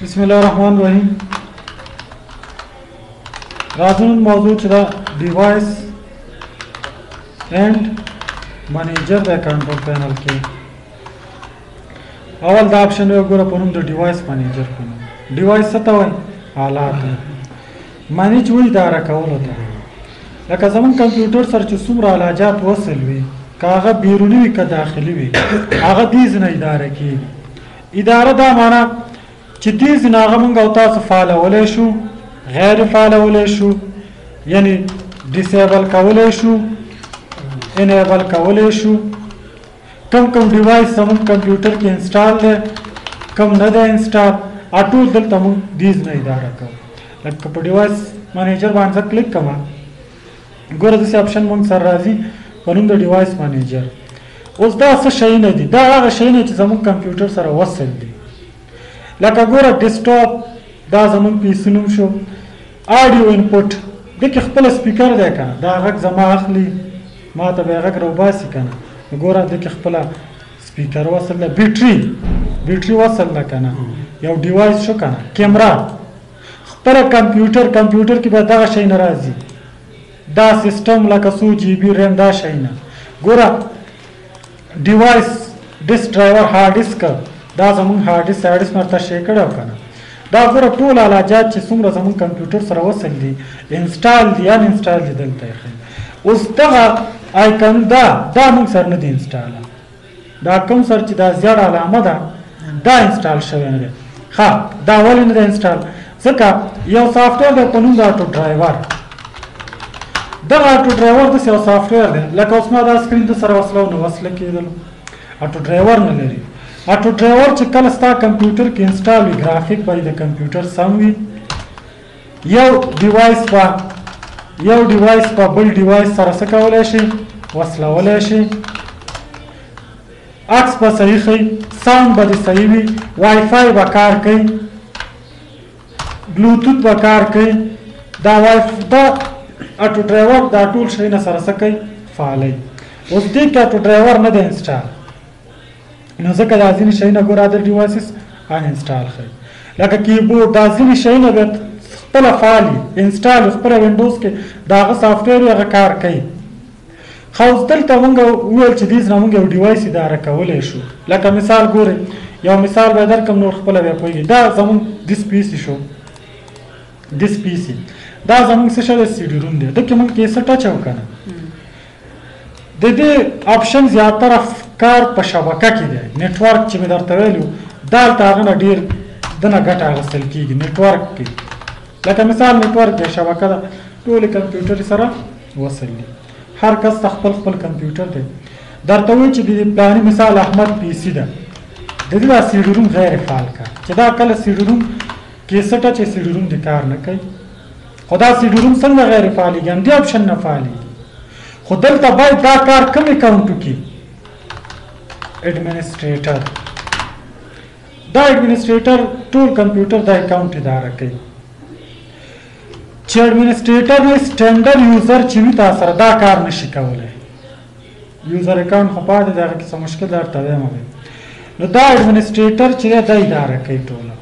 بسم الله الرحمن الرحیم. راځو نن موضوع چې دا ډیوایس اینڈ منیجر د کنټرول پینل کې اول دا آپشن یو ګوره په نوم د ډیوایس منیجر په نوم. ډیوایس څه ته وایي؟ آلات. منیج وایي اداره کولو ته. لکه زمونږ کمپیوټر سره چې څومره علاجات وصل وي که هغه بیروني وي که داخلي وي هغه دې ځنه اداره کېږي. اداره دا معنا چې دې ځنه هغه موږ او تاسو فعالولی شو، غیر فعالولی شو، یعنی ډیسیبل کولی شو، انیبل کولی شو. کم کم ډیوایس زموږ کمپیوټر کې انسټال دی، کم نه دی انسټال، ټول دلته موږ دې ځنه اداره کوو. لکه په ډیوایس منیجر باندې کلیک کوم ګوره داسې آپشن موږ سره راځي په نوم د ډیوایس منیجر. اوس دا څه شیونه دي؟ دا هغه شیونه چې زموږ کمپیوټر سره وصل دي. لکه ګوره ډیسکټاپ دا زموږ پیسي نوم شو. آډیو انپوټ دې کې خپل سپیکر دی که نه، دا غږ زما اخلي ما ته به یې غږ راوباسي که نه. ګوره دې کې خپله سپیکر وصل ده. بیټري وصل ده که نه، یو ډیوایس شو که نه. کیمرا خپله کمپیوټر کې به دغه شی نه راځي. دا سیسټم لکه څو جی بي ریم دا شی نه. ګوره ډیوایس ډیسک ډرایور هارډ ډیسک دا زموږ هارډ ډیسک مرته شی کړی او که نه. دا ګوره ټول علاجات چې څومره زموږ کمپیوټر سره وصل دي انسټال دي ان انسټال دي دلته یې ښیي. اوس دغه آیکن دا موږ سره نه دی انسټال. دا کوم سره چې دا زیړ علامه ده دا انسټال شوی نه دی. ښه دا ولې نه دی انسټال؟ ځکه یو سافټویر دی په نوم د اټو ډرایور. دغه اټو ډرایور داسې یو سافټویر دی لکه اوس ما دا سکرین د سره وصله او نه وصله کېدلو. اټو ډرایور نه لري. اټو ډرایور چې کله ستا کمپیوټر کې انسټال وي ګرافیک به د کمپیوټر سم وي. یو ډیوایس په بل ډیوایس سره څه کولی شي؟ وصلولی شي. عکس به صحیح ښي، ساوند به دې صحیح وي، وای فای به کار کوي، بلوتوت به کار کوي. دا اټو ډرایور دا ټول شیونه سره څه کوي؟ فعالوي. اوس دې کې اټو ډرایور نه دی انسټال نو ځکه دا ځینې شیونه ګوره ادر ډیوایسز ان انسټال ښیي. لکه کیبورډ دا ځینې شیونه به خپله فعال وي انسټال وي خپله وینډوز کې د هغه سافټویر وي هغه کار کوي. ښه اوس دلته مونږ وویل چې دې ځنه مونږ یو ډیوایس اداره کولی شو. لکه مثال ګورئ یو مثال به درکړم نور خپله بیا پوهېږي. دا زمونږ ډس پیسي شو. ډس پیسي دا زمونږ څه شی دی؟ سی ډي روم دی. دکې مونږ کیسټ اچوو که نه. د دې آپشن زیاتره کار په شبکه کې دی. نیټورک چې مې درته ویلي وو دا هلته هغه نه ډېر دنه ګټه اخیستل کېږي نیټورک کې. لکه مثال نیټورک دی شبکه ده ټولې کمپیوټر سره وصل دي. هر کس ته خپل کمپیوټر دی. درته وایي چې د پلاني مثال احمد پیسي ده د دې دا سی ډي روم غیر فعال کار چې دا کله سی ډي روم کیسټ چې سی ډي روم دې کار نه کوي. خو دا سی ډي روم څنګه غیر فعالېږي؟ همدې آپشن نه فعالېږي. خو دلته باید دا کار کوم اکاونټ وکړي؟ ایډمنسټریټر. دا ایډمنسټریټر ټول کمپیوټر دا اکاونټ اداره کوي. چې ایډمنسټریټر نه سټنډرډ یوزر چې وي تا سره دا کار نشي کولی. یوزر اکاونټ خو پاتې دی هغه کې څه مشکل درته وایم. نو دا ایډمنسټریټر چې دی دا اداره کوي ټوله.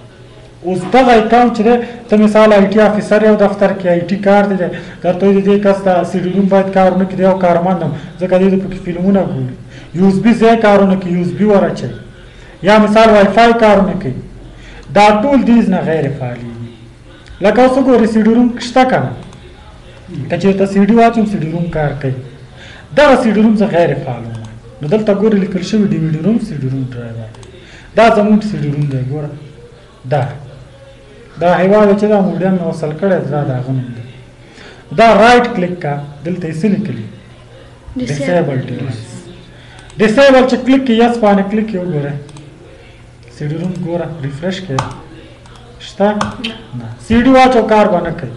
اوس دغه اکاونټ چې دی ته مثال آی ټي افیسر یو دفتر کې آی ټي کار دی درته وایي د دې کس ته سی ډي روم باید کار ونه کړي. یو کارمند یم ځکه دې پکې فلمونه ګوري. یو اس بي ځای کارونه کوي، یو اس بي ور اچوي. یا مثال وای فای کارونه کوي. دا ټول دې نه غیر فعالېږي. لکه اوس وګورئ سی ډي روم شته که نه؟ که چېرته سی ډي واچوم سی ډي روم کار کوي. دغه سی ډي روم زه غیر فعال وم. نو دلته ګورئ لیکل شوي ډي وي ډي روم سی ډي روم ډرایور. دا زموږ سی ډي روم دی. ګوره دا هیواد چې دا موډیم مې وصل کړی دا د هغه نوم دی. دا رایټ کلیک کا دلته یې څه لیکلي؟ ډیسیبل ډیوایس. ډیسیبل چې کلیک کړي یس باندې کلیک کړي وګورئ سی ډي روم ګوره ریفرش کړئ شته؟ نه. سی ډي واچو کار به نه کوي.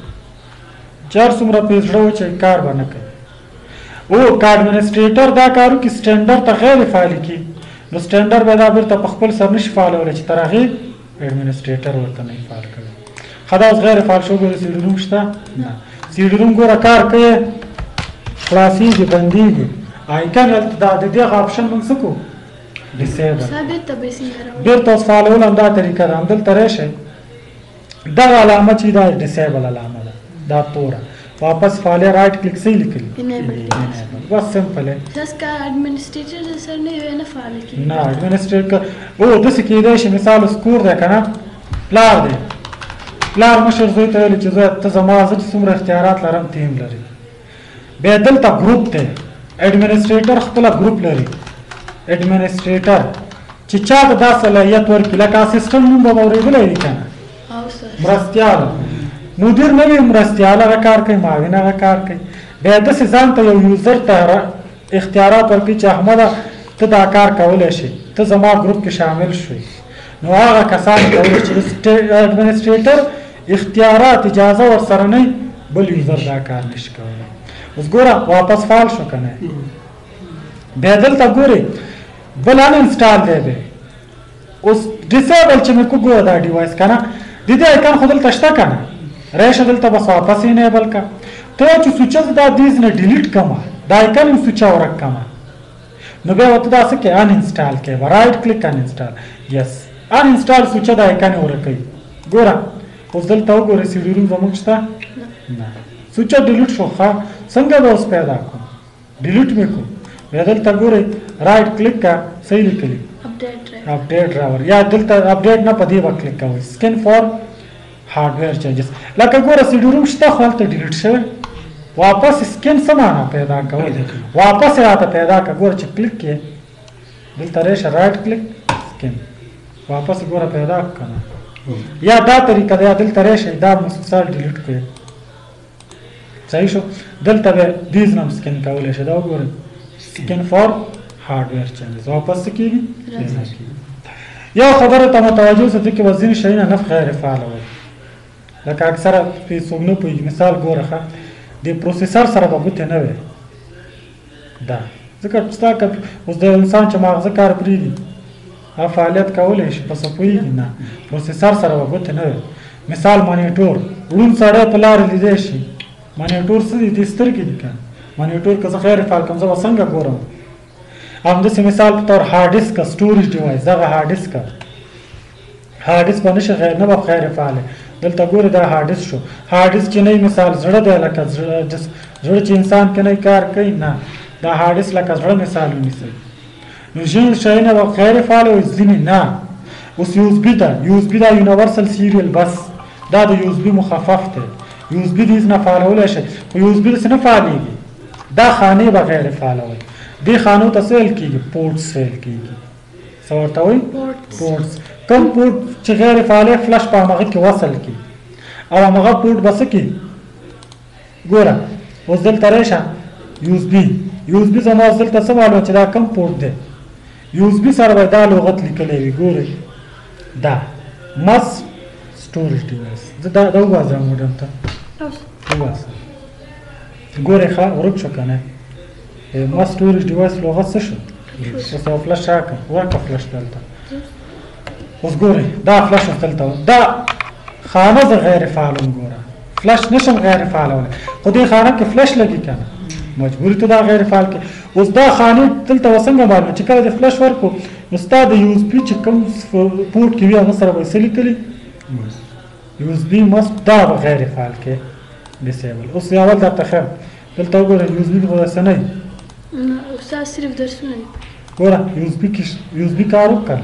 چار څومره پیج زړه وچوي کار به نه کوي. او که ایډمنسټریټر دا کار وکړي سټنډرډ ته غیر فعالي کړي نو سټنډرډ به دا بېرته په خپل سر نشي فعالولی چې تر هغې ایډمنسټریټر ورته نه فعال کوي. ښه دا اوس غیر فعال شو. ګوره سی ډي روم شته؟ نه. سی ډي روم ګوره کار کوي خلاصېږي بندېږي. آیکن دا د دغه آپشن موږ څه کوو؟ ډیسیبل. بېرته اوس فعالول همدا طریقه ده. همدلته راشئ دغه علامه چې دا ډیسیبل علامه ده دا توره واپس فعالیه رائټ کلیک صحیح لیکلی بس سمپل ہے داس کا ایڈمنسٹریټر سره نه فعال کی نه ایڈمنسٹریټر او د څه کېدای شي مثال سکور ده کنه پلار دی پلار مشر زوی ته ویل چې زوی ته زما زه چې څومره اختیارات لرم ته هم لري بیا دلته ګروپ دی ایڈمنسٹریټر خپله ګروپ لري ایڈمنسٹریټر چې چا ته دا صلاحیت ورکړي لکه اسسټنټ نوم به اورېدلی وي کنه مرستیال مدیر نه وي مرستیال هغه کار کوي معاون هغه کار کوي بیا داسې ځان ته یو یوزر ته اختیارات ورکړي چې احمده ته دا کار کولی شي ته زما ګروپ کې شامل شوي نو هغه کسان کولی چې ایڈمنسټریټر اختیارات اجازه ورسره نه بل یوزر دا کار نشي کولی اوس ګوره واپس فعال شو که نه بیا دلته ګورې بل ان انسټال دی دی اوس ډیسیبل چې مې کو ګوره دا ډیوایس که نه د دې ایکن خو دلته شته که نه راشه دلته بس واپس انیبل کا ته چې سوچز دا دیز نه ډیلیټ کما دا ایکن هم سوچا ورک کما نو بیا ورته دا څه کې ان انسټال کې رائټ کلیک ان انسټال یس ان انسټال سوچا دا ایکن ورکوي ګوره اوس دلته وګوره سی ډي روم زموږ شته نه سوچا ډیلیټ شو ښه څنګه به اوس پیدا کوم ډیلیټ مې کوم بیا دلته ګورئ رائټ کلیک کا صحیح لیکلی اپډیټ ډرایور یا دلته اپډیټ نه په دې به کلیک کوئ سکین فور هارډویر چینجز لکه ګوره سی ډي روم شته خو هلته ډیلیټ شوی واپس سکین څه معنا پیدا کوئ واپس یې راته پیدا کړه ګوره چې کلیک کې دلته رایشه رائټ کلیک سکین واپس ګوره پیدا کړه یا دا طریقه ده یا دلته رایشه دا مسلسل ډیلیټ کړئ صحیح شو دلته به دیز نم سکین کولی شي دا وګورئ سکین فور هارډویر چینجز واپس څه کېږي یو خبره ته متوجه اوسه دې کې به ځینې شیونه نف غیر فعاله وي لکه اکثره پرې څوک نه پوهېږي مثال ګوره ښه د پروسیسر سره به ګوتې نه وي دا ځکه ستا اوس د انسان چې ماغزه کار پرېږدي هغه فعالیت کولی شي په څه پوهېږي نه پروسیسر سره به ګوتې نه وي مثال مانیټور ړوند سړی په لارې لیدی شي مانیټور څه دي دې سترګې دي که مانیټور که زه غیر فعال کړم زه به څنګه ګورم همداسې مثال په طور هارډ ډسک سټوریج ډیوایس دغه هارډ ډسک هارډ ډسک به نشي نه به غیر فعاله دلته ګورې دا هارډ ډسک شو هارډ ډسک چې نه مثال زړه دی لکه زړه چې انسان کې نه کار کوي نه دا هارډ ډسک لکه زړه مثال ونیسئ نو ځینې شیونه به غیر فعاله وي ځینې نه اوس یو اس بي ده یو اس بي دا یونیورسل سیریل بس دا د یو اس بي مخفف دی یو اس بي دې نه فعالولی شي خو یو اس بي داسې نه فعالېږي دا خانې به غیر فعاله وي دې خانو ته څه ویل کېږي پورټس ویل کېږي څه ورته وایي پورټس کوم پورټ چې غیر فعاله فلش په همغه کې وصل کړي او همغه پورټ به څه کړي ګوره اوس دلته رایشه یو اس بي یو اس بي زما اوس دلته څه معلومه چې دا کوم پورټ دی یو اس بي سره به دا لغت لیکلی وي ګورئ دا مس سټوریج ډیوایس زه دا وباسم موډم ته وباسم ګورئ ښه ورک شو که نه ما سټوریج ډیوایس لغت څه شو اوس یو فلش راکړه ورکړه فلش دلته اوس ګورئ دا فلش اوس دلته دا خانه زه غیر فعالم ګوره فلش نشم غیر فعالولی خو دې خانه کې فلش لګي که نه مجبوري ته دا غیر فعال کې اوس دا خانې دلته به څنګه معلومه چې کله د فلش ورکړو نو ستا د یو اس بي چې کوم پورټ کې وي هغه سره به یې څه لیکلي یو اس بي مست دا به غیر فعال کې ډیسیبل اوس اول درته ښیم دلته وګوره یو اس بي خو داسې نه استاد صرف درسونه ګوره یو اس بي کې یو اس بي کار وکړه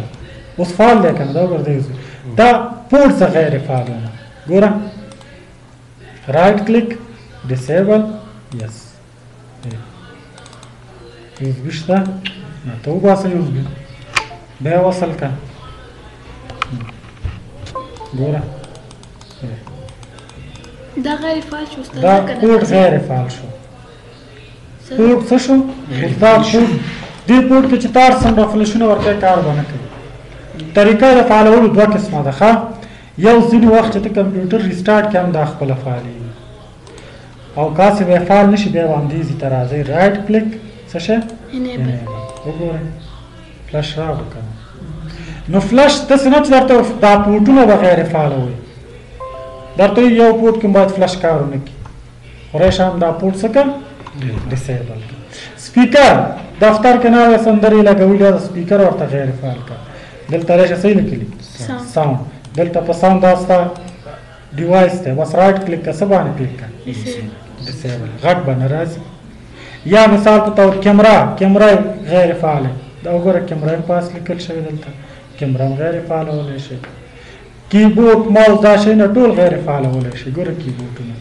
اوس فعال دی که نه دا وګوره د یو اس بي دا پورټ څه غیر فعالونه ګوره رائټ کلیک ډیسیبل یس یو اس بي شته ته وباسه یو اس بي بیا وصل که ګوره دا غیر فعال شو استاد دا پورټ غیر فعال شو پورټ څه شو دا پورټ دې پورټ کې چې تار څنګه فلشونه ورته کار باندې کوي طریقه د فعالولو دوه قسمه ده ښه یو ځینې وخت چې ته کمپیوټر ریسټارټ کړې هم دا خپله فعالېږي او کاسې به یې فعال نه شي بیا به همدې ځي ته راځئ رائټ کلیک څه شی وګورئ فلش راغلو که نو فلش داسې نه چې درته دا پورټونه به غیر فعاله وي درته یو پورټ کې باید فلش کار ونه کړي خو رایشه هم دا پورټ څه کړه ډیسیبل کړه سپیکر دفتر کې ناوې سندرې لګولي دا سپیکر ورته غیر فعال کړه دلته رایشه صحیح لیکلي ساوند دلته په ساوند دا ستا ډیوایس دی بس رائټ کلیک که څه باندې کلیک کړه ډسیبل غټ به نه راځي. یا مثال په طور کیمرا غیر فعاله دا وګوره کیمرا هم پاس لیکل شوی دلته کیمرا هم غیر فعاله ولی شي. کیبورډ ماوس دا شیونه ټول غیر فعاله ولی شي. ګوره کیبورډونه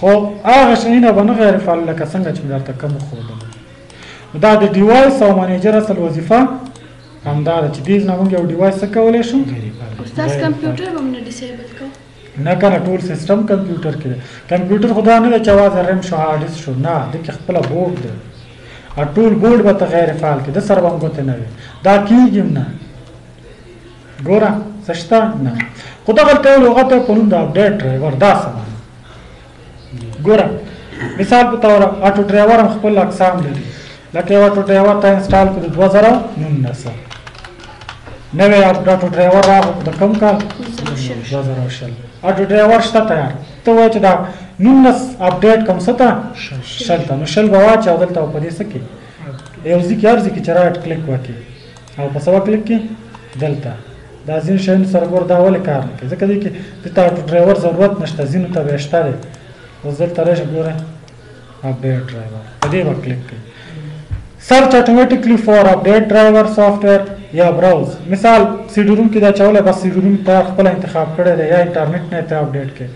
خو هغه شیونه به نه غیر فعاله لکه څنګه چې مې درته کوم ښودل. دا د ډیوایس او منیجر اصل وظیفه همدا ده چې دې نه موږ یو ډیوایس څه کولی شو استاد کمپیوټر هم نه ډیسیبل کو نه کنه ټول سیستم کمپیوټر کې دی. کمپیوټر خو دا نه ده چې یوازې ریم شو هارډ ډیسک شو نه دې کې خپله بورډ دی ټول بورډ به ته غیر فعال کړي د سره به هم ګوتې نه وي دا کېږي هم نه. ګوره څه شته نه خو دغلته یو لغت په نوم د اپډیټ ډرایور دا څه معنی ګوره مثال په طور اټو ډرایور هم خپل اقسام لري لکه یو اټو ډرایور ته انسټال کړو 2019 نوی اټو ډرایور راغو د کوم کال 2020 اټو ډرایور شته تیار ته وایې چې دا 19 اپډیټ کوم څه ته شل ته نو شل به واچې او دلته په دې څه کې یو ځای کې هر ځای کې چې رایټ کلیک وکړي او په څه کلیک کې دلته دا ځینې شیانو سره ګوره دا ولې کار نه کوي ځکه دې کې دلته اټو ډرایور ضرورت نشته ځینو ته به یې شته دی اوس دلته راشي ګوره اپډیټ ډرایور په دې به کلیک کوي. سرچ اتوماتیکلی فور اپډیټ ډرایور سافټویر یا براوز مثال سی ډي روم کې دا چوله بس سی ډي روم ته خپل انتخاب کړی دی یا انټرنیټ نه ته اپډیټ کړي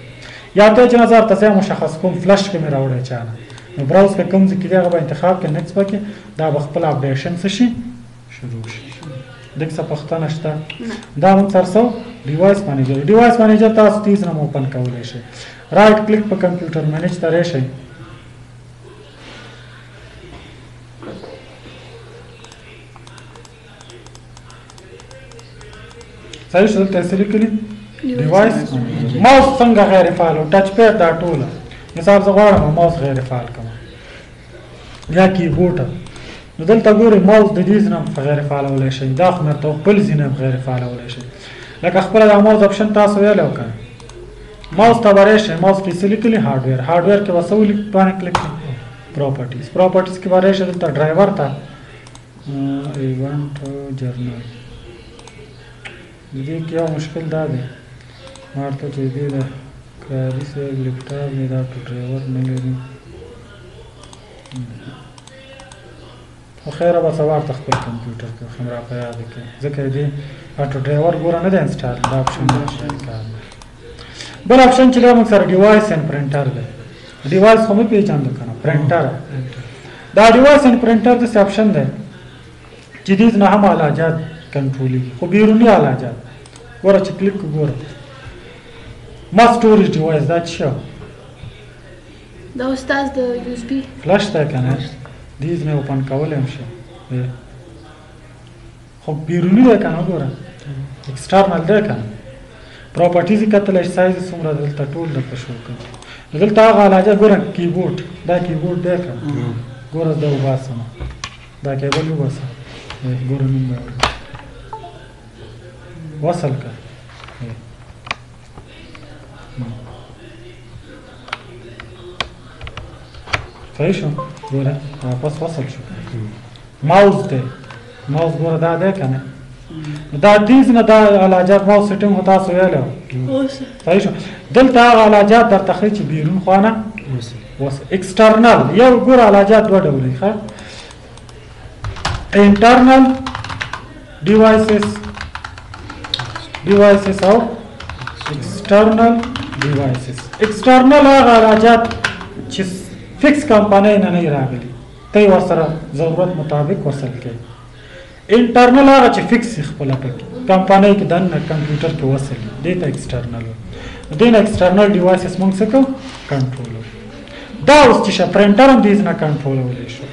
یا ته چې نظر تاسو مشخص کوم فلش کې مې راوړی چانه نو براوز کې کوم ځای کې دی هغه به انتخاب کړي نیکسټ پکې دا به خپل اپډیشن څه شي شروع شي. دغه څه پښتنه شته دا هم ترڅو ډیوایس منیجر تاسو تیز نه اوپن کولای شئ. رائټ کلیک په کمپیوټر منیج ته راشئ صحیح شو دلته څه لیکلي ډیوایس ماوس څنګه غیر فعال او ټچ پیډ دا ټوله مثال زه غواړم ماوس غیر فعال کړم یا کیبورډ نو دلته ګورئ ماوس د دې نه غیر فعالولی شئ دا خو مې ورته خپل ځینې غیر فعالولی شئ لکه خپله دا ماوس اپشن تاسو ویلی او که ماوس ته به راشئ ماوس کې څه لیکلي هارډویر کې به څه باندې کلیک کړئ پراپرټیز کې به راشئ دلته ډرایور ته ایونټ جرنل د دې کې یو مشکل دا دی ما ورته چې دې د کاري صاحب لیپټاپ مې دا ډرایور نه لري خو خیره به سبا ته خپل کمپیوټر کې هم را په یاد کړي ځکه دې اټو ډرایور ګوره نه دی انسټال دا اپشن بل اپشن چې موږ سره ډیوایس اینډ پرنټر دی ډیوایس خو مې پېژاندو که نه پرنټر دا ډیوایس اینډ پرنټر داسې اپشن دی چې دې نه هم علاجات کنټرولېږي خو بیروني علاجات ګوره چې کلیک ګوره ما سټوریج ډیوایس دا څه دا استاد د یو اس بي فلش دی که نه دیز مې اوپن کولی هم شي خو بیروني دی که نه ګوره اکسټرنل دی که نه پراپرټیز یې کتلی سایز یې څومره دلته ټول درته شو کړي نو دلته هغه علاجه ګوره کیبورډ دا کیبورډ دی که نه ګوره دا وباسم دا کیبل وباسم ګوره نوم به وصل که صحیح شو ګوره واپس وصل شو ماوس دی ماوس ګوره دا دی که نه دا دیز نه دا علاجات ماوس سیټینګ خو تاسو ویلی صحیح شو دلته هغه علاجات درته ښایي چې بیرون خوا نه اکسټرنل یو ګوره علاجات دوه ډوله دي ښه انټرنل devices او external devices external هغه علاجات چې فکس کمپنۍ نه نه راغلي ته یې ورسره ضرورت مطابق وصل کوي انټرنل هغه چې فکس یې خپله پکې کمپنۍ کې دننه کمپیوټر کې وصل وي دې ته ایکسټرنل دې نه ایکسټرنل ډیوایسز موږ څه کوو کنټرولوو دا اوس چې شه پرنټر هم دې نه کنټرولولی شو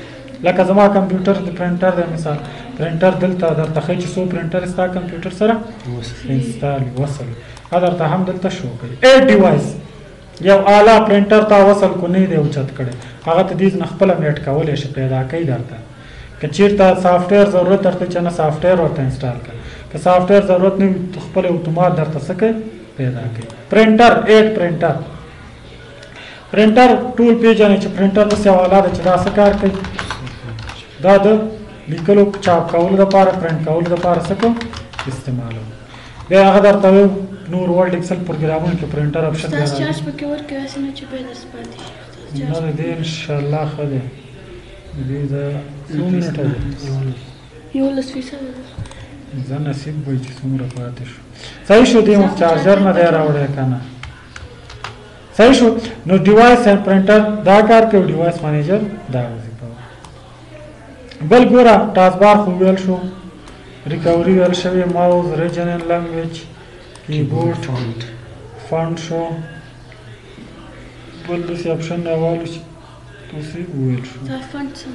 لکه زما کمپیوټر د پرنټر دی مثال پرنټر دلته درته ښایي چې څو پرنټر ستا کمپیوټر سره انسټال وصل دا درته هم دلته شو کوي ایډ ډیوایس یو اعلی پرنټر ته وصل کو نه دی اوچت کړی هغه ته دې نه خپله میټ کولی شي پیدا کوي درته که چېرته سافټویر ضرورت درته چې نه سافټویر ورته انسټال کړه که سافټویر ضرورت نه وي خپل اتومات درته څه کوي پیدا کوي پرنټر ایډ پرنټر ټول پیژنئ چې پرنټر داسې یو آله ده چې دا څه کار کوي دا د لیکلو چاپ کولو دپاره پرنټ کولو دپاره څه کوو استعمالوو بیا هغه درته نور ورډ ایکسل پروګرامونو کې پرنټر اپشن استاد دی چارج پکې ورکوي هسې نه چې بیا درس پاتې شي نه استاد دې ان شاء الله ښه دی دې دا څو منټه دی 11% زه نصیب وای چې څومره پاتې شو صحیح شو دې مو چارجر نه دی راوړی که نه صحیح شو نو ډیوایس اینڈ پرنټر دا کار کوي ډیوایس مانیجر دا وظیفه بل ګوره ټاسک بار خو ویل شو ریکوري ویل شوی ماوس ریجنل لنګویج کیبورډ فونټ شو بل داسې اپشن راوالو چې تاسې وویل شو دا فنډ څه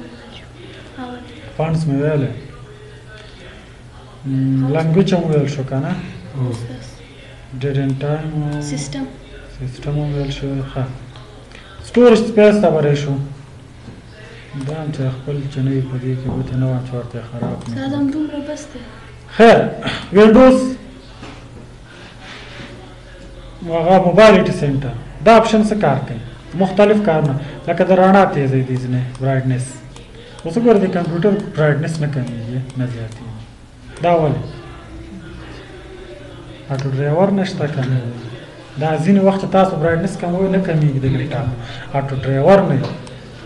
اول فانډس مې ویلی لنګویج هم ویل شو که نه ډیټ اینډ ټایم سیستم سیسټم هم ویل شوی ښه سټوریج سپیس ته بری شو دا هم چې خپل چې نه وي په دې کې ګوتې نه وم چې ورته یې خراب نه استاد هم دومره بس دی خیر وینډوز هغه موبایل سنټر دا اپشن څه کار کوي مختلف کارونه لکه د رڼا تیزی دي ځینې برایټنس اوس وګوره د کمپیوټر برایټنس نه کمیږي نه زیاتېږي دا ولې اټو ډرایور نشته که نه دا ځینې وخت تاسو برایټنس کموئ نه کمیږي د ګریټاپ اټو ډرایور نه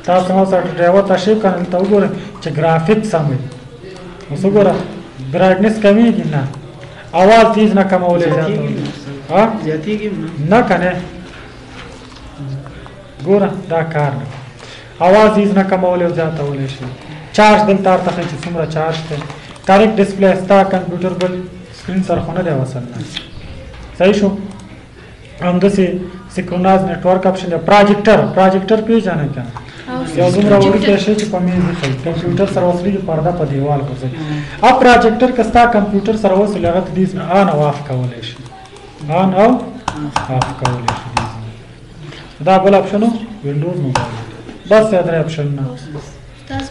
تاسو اوس اټو ډرایور تشریف کړئ دلته وګورئ چې ګرافیک سم وي اوس وګوره برایټنس کمیږي نه اواز تیز نه کمولی زیاتېږي نه که نه ګوره دا کار نه اواز تیز نه کمولی او زیاتولی شي چارج دلته ورته ښایي چې څومره چارج دی کریکټ ډسپلی ستا کمپیوټر بل سکرین سره خو نه دی وصل نه صحیح شو همداسې سیکرونایز نیټورک اپشن دی پراجیکټر پېژنئ که نه یو دومره وړوکی شی چې په میز ایښی کمپیوټر سره وصلېږي پرده په دیوال غورځوي اب پراجیکټر که ستا کمپیوټر سره وصل هغه ته دې آن او آف کولی شي آن او آف کولی شي دا بل اپشن و وینډوز موبایل بس یا درې اپشنونه استاد